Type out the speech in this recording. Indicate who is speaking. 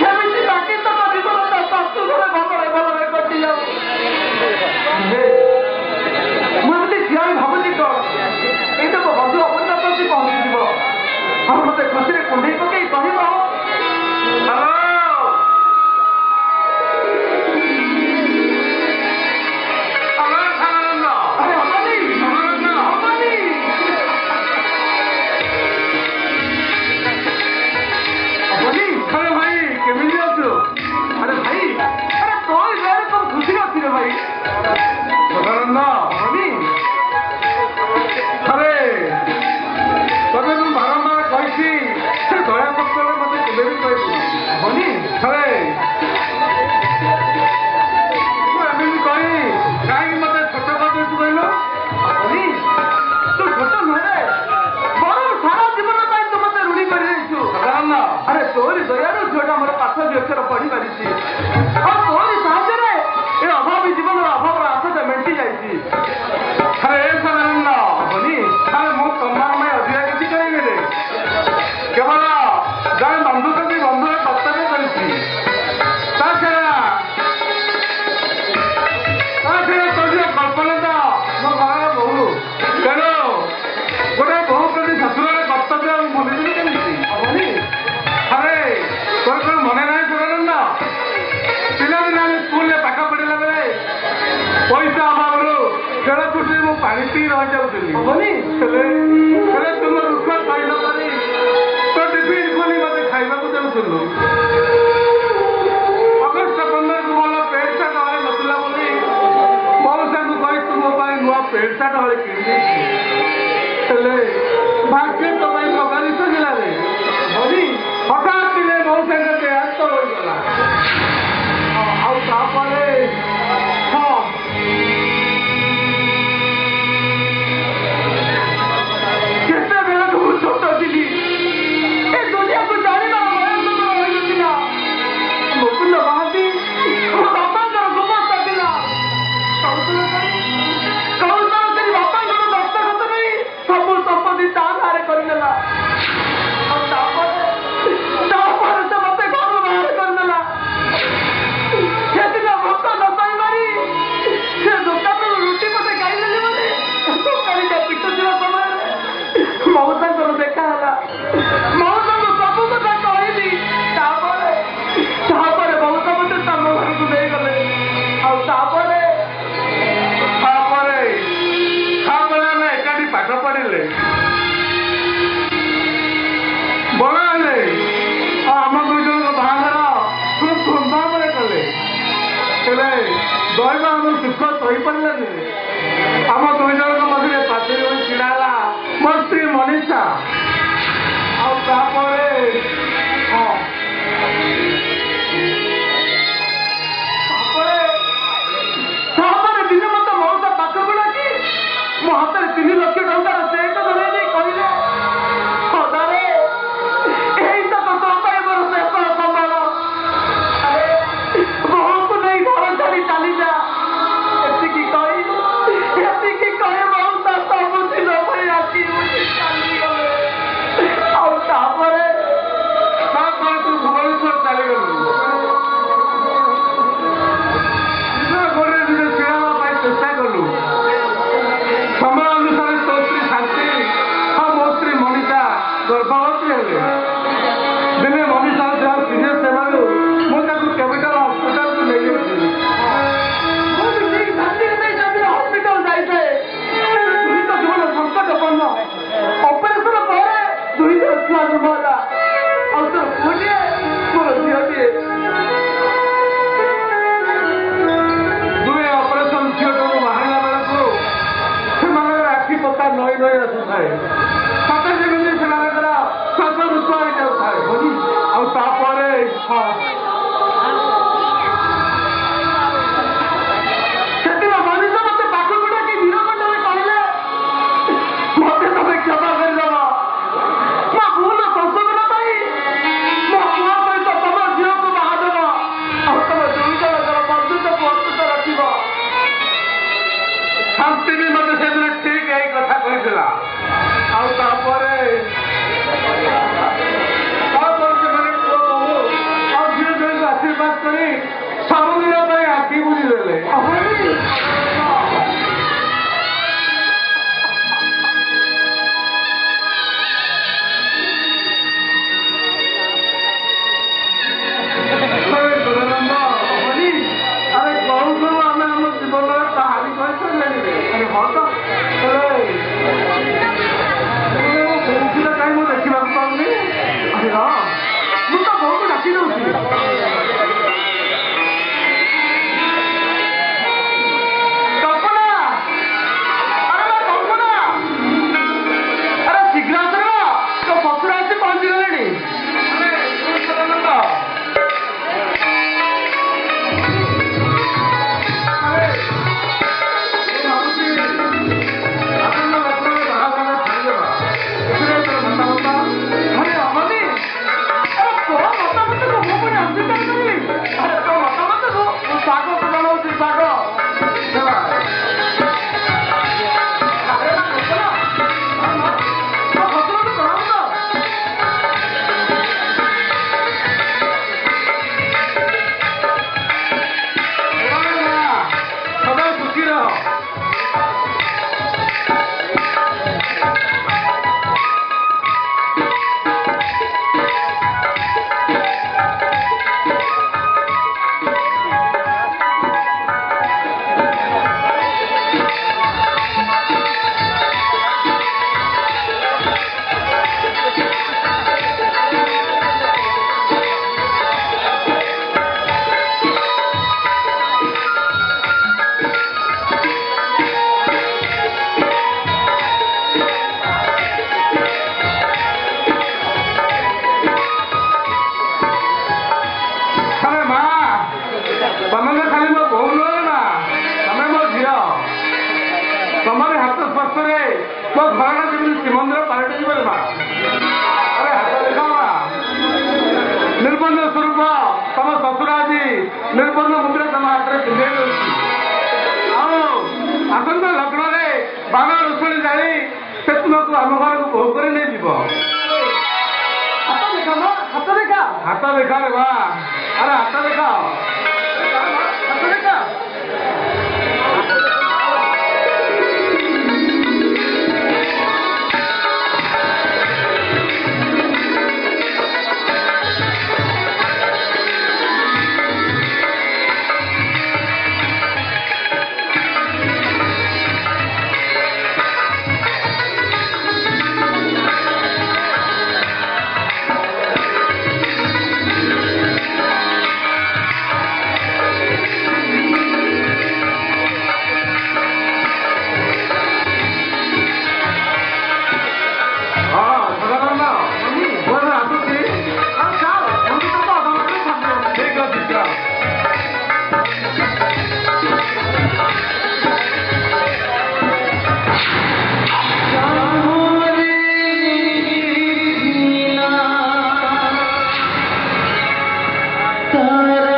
Speaker 1: ଯେମିତି ବାକି ତମ ଜୀବନଟା ଶାଶୁ ଘରେ ଭଲରେ ଭଲରେ କଟି ଯାଉ। ମୁଁ ଏମିତି ଠିଆ ହୋଇ ଭାବୁଛି କଣ ଏଇଟା ମୋ ବନ୍ଧୁ ଅବନ୍ତା ପ୍ରତି ପହଞ୍ଚିଯିବ ଆଉ ମତେ ଖୁସିରେ କୁଣ୍ଡେଇ ପକେଇ କହିବ पढ़ी पारी तोरी साहय ए अभावी जीवन अभाव आशा मेटी जाती मो कमार अधिका किसी करेंगे केवल जड़े बंधु प्रति बंधुर कर्तव्य कर कल्पना मो घर बहु तेणु गोटे बहु प्रति शशुर कर्तव्य भूलिजी केमी हेनी अरे तोर कौन मन ना पिलादिन आम स्कूल पाठ पढ़ला बेले पैसा अभाव खेल छुट्टी मु पानी पी रही जाऊली तुम दुख सही नपारी तो टिफिन खोली मत खावा देलु अगस्ट 15 को मोर पेट सार्ट हले नथिला बोली मौसा को कही तुम नुआ पेट सार्ट हले किणी भाग्य तो सगारी सजिला भनी हठात दिले मौसा हाथ होगा केते बेला तू छोट थी ए दुनिया को जाना मुकुंद महाती बापा गुमस्ता था कौशल बापा दस्तखत नहीं सब संपत्ति ता नारे करदेला से मत घर बाहर करदेला भोक नपाई मारी से दुकान रुटी मत खाई दुकानी पिटुवा समय मौसा देखा मौसा को सब कथा कहली मौसा मत तम घर को नहीं गले आम एकाठी पाठ पढ़ले बड़ हेले आम दुई जन बाहागर खूब धूमधाम कले दैव आम सुख सही पारे आम दुई जन मध्य पाचेरी छिड़ा मो स्त्री मनीषा दिन मत मौसा पाखक डाकी मो हाथ 3 लाख टंकार चेक धरई कहले सदारे यही तो मोर शेष संभाल बहु को नहीं घर छाड़ी चली जा एतिकी कही मौसा सब दिन आखि चली गले आउे ବିଶ୍ୱାସ କରି ସବୁଦିନ ପାଇଁ ଆଖି ବୁଝିଦେଲେ। निर्बंध मुद्रा तम हाथ में पिंधे आसंता लग्न में बाबा रोषणी जाणी से तुमको आम घर को बहु कर नहीं जीव हाथ देखा रे बा अरे हाथ देखा हाथ देखा
Speaker 2: तारा